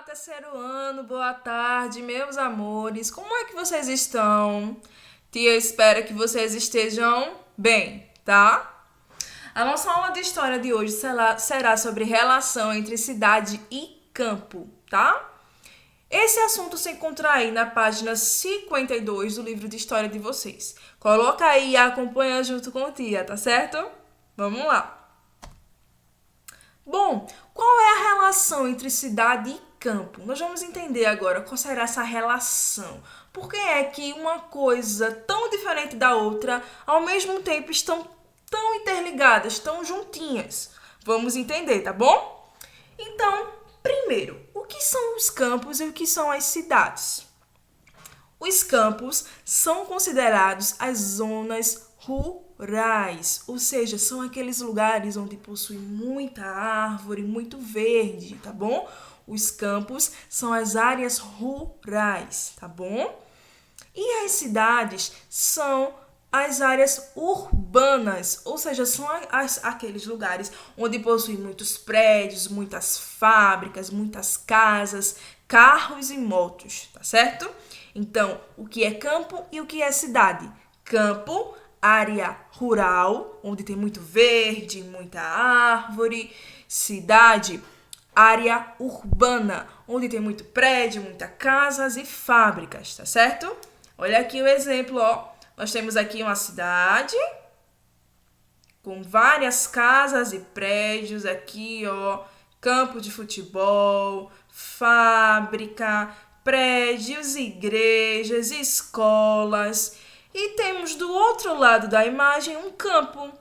terceiro ano, boa tarde, meus amores. Como é que vocês estão? Tia espera que vocês estejam bem, tá? A nossa aula de história de hoje será sobre relação entre cidade e campo, tá? Esse assunto se encontra aí na página 52 do livro de história de vocês. Coloca aí e acompanha junto com a tia, tá certo? Vamos lá. Bom, qual é a relação entre cidade e campo? Nós vamos entender agora qual será essa relação. Por que é que uma coisa tão diferente da outra, ao mesmo tempo, estão tão interligadas, tão juntinhas? Vamos entender, tá bom? Então, primeiro, o que são os campos e o que são as cidades? Os campos são considerados as zonas rurais, ou seja, são aqueles lugares onde possui muita árvore, muito verde, tá bom? Os campos são as áreas rurais, tá bom? E as cidades são as áreas urbanas, ou seja, são aqueles lugares onde possui muitos prédios, muitas fábricas, muitas casas, carros e motos, tá certo? Então, o que é campo e o que é cidade? Campo, área rural, onde tem muito verde, muita árvore. Cidade, área urbana, onde tem muito prédio, muitas casas e fábricas, tá certo? Olha aqui o exemplo, ó. Nós temos aqui uma cidade com várias casas e prédios aqui, ó. Campo de futebol, fábrica, prédios, igrejas, escolas. E temos do outro lado da imagem um campo.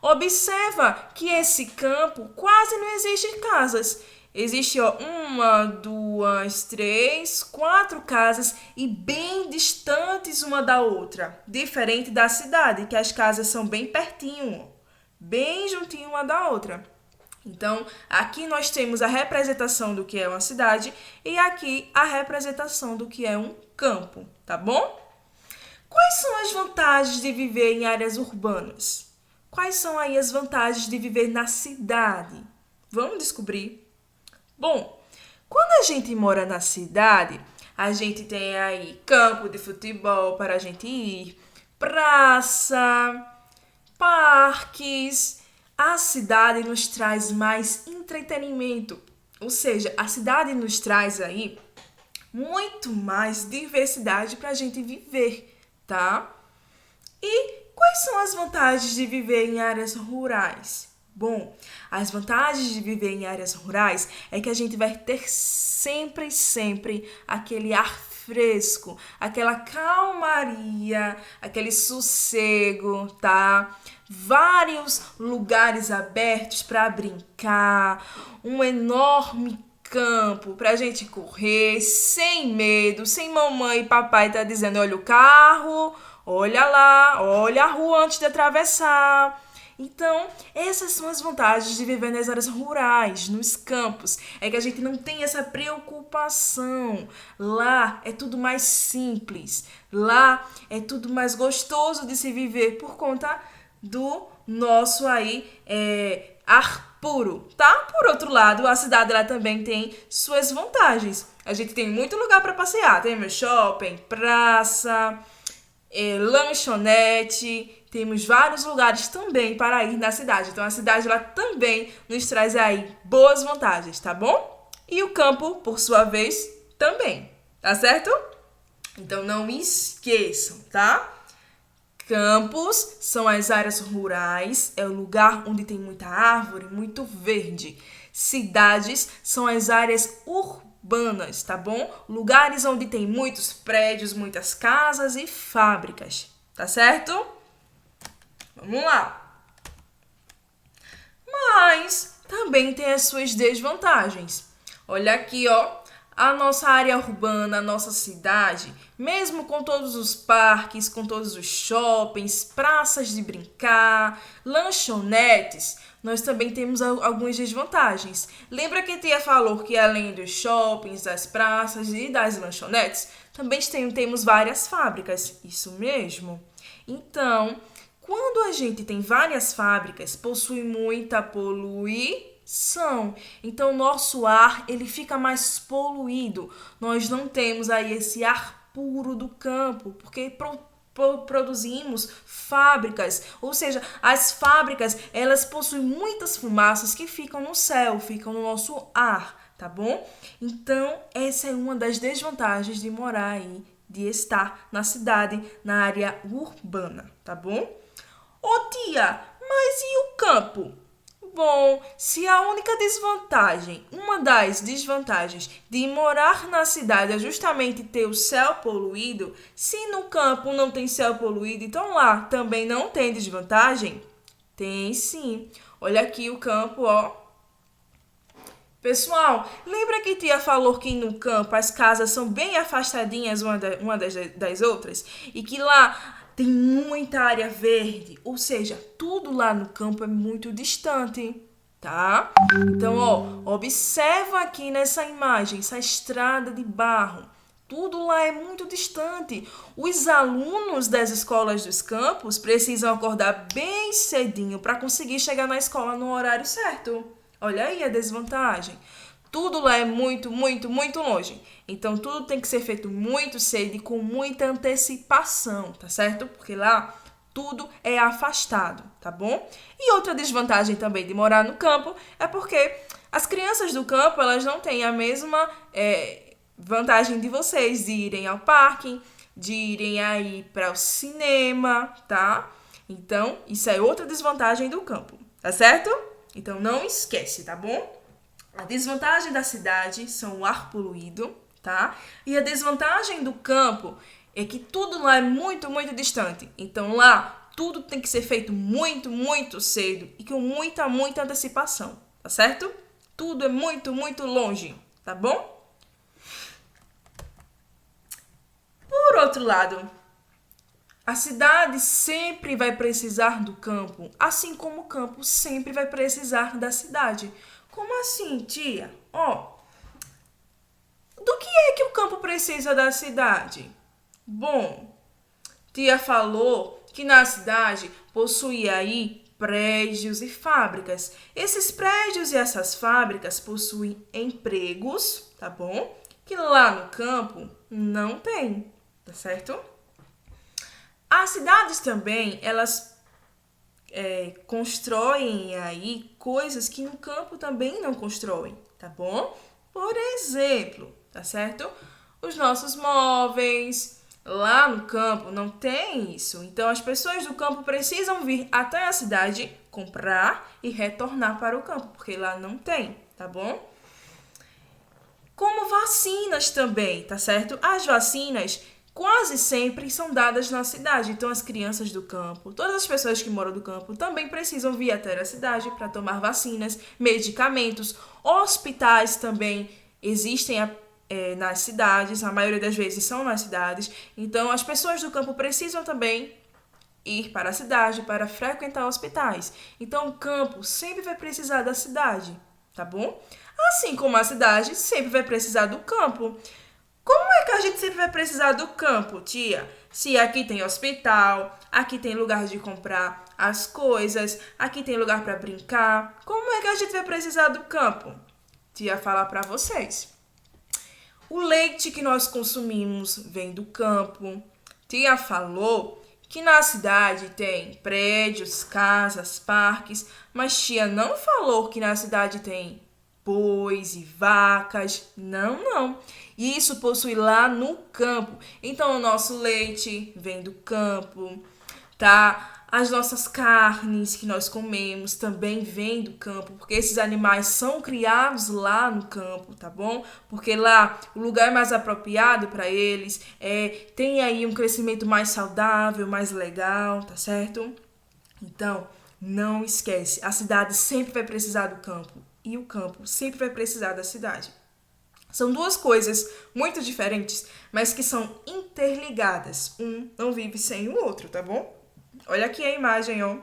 Observa que esse campo quase não existe casas. Existe uma, duas, três, quatro casas e bem distantes uma da outra. Diferente da cidade, que as casas são bem pertinho, bem juntinho uma da outra. Então, aqui nós temos a representação do que é uma cidade e aqui a representação do que é um campo, tá bom? Quais são as vantagens de viver em áreas urbanas? Quais são aí as vantagens de viver na cidade? Vamos descobrir. Bom, quando a gente mora na cidade, a gente tem aí campo de futebol para a gente ir, praça, parques. A cidade nos traz mais entretenimento, ou seja, a cidade nos traz aí muito mais diversidade para a gente viver, tá? E quais são as vantagens de viver em áreas rurais? Bom, as vantagens de viver em áreas rurais é que a gente vai ter sempre aquele ar fresco, aquela calmaria, aquele sossego, tá? Vários lugares abertos para brincar, um enorme campo para a gente correr sem medo, sem mamãe e papai tá dizendo, olha o carro, olha lá, olha a rua antes de atravessar. Então, essas são as vantagens de viver nas áreas rurais, nos campos. É que a gente não tem essa preocupação. Lá é tudo mais simples. Lá é tudo mais gostoso de se viver por conta do nosso aí ar puro, tá? Por outro lado, a cidade ela também tem suas vantagens. A gente tem muito lugar para passear. Temos shopping, praça, lanchonete. Temos vários lugares também para ir na cidade. Então, a cidade ela também nos traz aí boas vantagens, tá bom? E o campo, por sua vez, também. Tá certo? Então, não esqueçam, tá? Campos são as áreas rurais, é o lugar onde tem muita árvore, muito verde. Cidades são as áreas urbanas, tá bom? Lugares onde tem muitos prédios, muitas casas e fábricas, tá certo? Vamos lá. Mas também tem as suas desvantagens. Olha aqui, ó. A nossa área urbana, a nossa cidade, mesmo com todos os parques, com todos os shoppings, praças de brincar, lanchonetes, nós também temos algumas desvantagens. Lembra que a tia falou que além dos shoppings, das praças e das lanchonetes, também temos várias fábricas? Isso mesmo. Então, quando a gente tem várias fábricas, possui muita poluição. São. Então, nosso ar, ele fica mais poluído. Nós não temos aí esse ar puro do campo, porque produzimos fábricas, ou seja, as fábricas, elas possuem muitas fumaças que ficam no céu, ficam no nosso ar, tá bom? Então, essa é uma das desvantagens de morar aí, de estar na cidade, na área urbana, tá bom? Ô tia, mas e o campo? Bom, se a única desvantagem, uma das desvantagens de morar na cidade é justamente ter o céu poluído, se no campo não tem céu poluído, então lá também não tem desvantagem? Tem sim. Olha aqui o campo, ó. Pessoal, lembra que tia falou que no campo as casas são bem afastadinhas uma das outras? E que lá tem muita área verde, ou seja, tudo lá no campo é muito distante, tá? Então, ó, observa aqui nessa imagem, essa estrada de barro. Tudo lá é muito distante. Os alunos das escolas dos campos precisam acordar bem cedinho para conseguir chegar na escola no horário certo. Olha aí a desvantagem. Tudo lá é muito, muito, muito longe. Então, tudo tem que ser feito muito cedo e com muita antecipação, tá certo? Porque lá tudo é afastado, tá bom? E outra desvantagem também de morar no campo é porque as crianças do campo, elas não têm a mesma vantagem de vocês de irem ao parque, de irem aí para o cinema, tá? Então, isso é outra desvantagem do campo, tá certo? Então, não esquece, tá bom? A desvantagem da cidade são o ar poluído, tá? E a desvantagem do campo é que tudo lá é muito, muito distante. Então lá tudo tem que ser feito muito, muito cedo e com muita, muita antecipação, tá certo? Tudo é muito, muito longe, tá bom? Por outro lado, a cidade sempre vai precisar do campo, assim como o campo sempre vai precisar da cidade. Como assim, tia? Ó, do que é que o campo precisa da cidade? Bom, tia falou que na cidade possui aí prédios e fábricas. Esses prédios e essas fábricas possuem empregos, tá bom? Que lá no campo não tem, tá certo? As cidades também, elas constroem aí coisas que no campo também não constroem, tá bom? Por exemplo, tá certo? Os nossos móveis, lá no campo não tem isso. Então as pessoas do campo precisam vir até a cidade, comprar e retornar para o campo, porque lá não tem, tá bom? Como vacinas também, tá certo? As vacinas quase sempre são dadas na cidade. Então, as crianças do campo, todas as pessoas que moram do campo também precisam vir até a cidade para tomar vacinas, medicamentos. Hospitais também existem nas cidades, a maioria das vezes são nas cidades. Então, as pessoas do campo precisam também ir para a cidade para frequentar hospitais. Então, o campo sempre vai precisar da cidade, tá bom? Assim como a cidade sempre vai precisar do campo. Como é que a gente sempre vai precisar do campo, tia? Se aqui tem hospital, aqui tem lugar de comprar as coisas, aqui tem lugar para brincar. Como é que a gente vai precisar do campo? Tia fala para vocês. O leite que nós consumimos vem do campo. Tia falou que na cidade tem prédios, casas, parques, mas tia não falou que na cidade tem bois e vacas. Não, não. Isso possui lá no campo. Então, o nosso leite vem do campo, tá? As nossas carnes que nós comemos também vêm do campo, porque esses animais são criados lá no campo, tá bom? Porque lá o lugar mais apropriado para eles tem aí um crescimento mais saudável, mais legal, tá certo? Então, não esquece, a cidade sempre vai precisar do campo e o campo sempre vai precisar da cidade. São duas coisas muito diferentes, mas que são interligadas. Um não vive sem o outro, tá bom? Olha aqui a imagem, ó.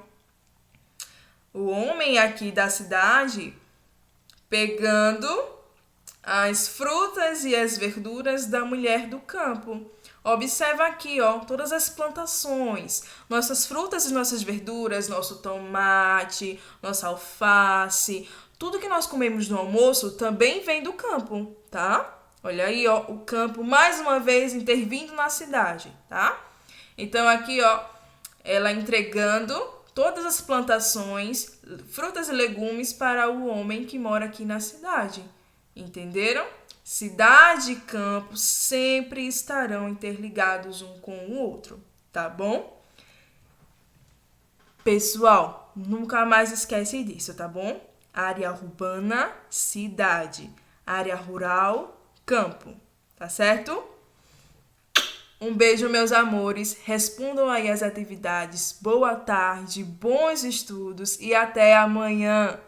O homem aqui da cidade pegando as frutas e as verduras da mulher do campo. Observa aqui, ó, todas as plantações, nossas frutas e nossas verduras, nosso tomate, nossa alface, Tudo que nós comemos no almoço também vem do campo, tá? Olha aí, ó, o campo mais uma vez intervindo na cidade, tá? Então aqui, ó, ela entregando todas as plantações, frutas e legumes para o homem que mora aqui na cidade. Entenderam? Cidade e campo sempre estarão interligados um com o outro, tá bom? Pessoal, nunca mais esquece disso, tá bom? Área urbana, cidade. Área rural, campo. Tá certo? Um beijo, meus amores. Respondam aí as atividades. Boa tarde, bons estudos e até amanhã.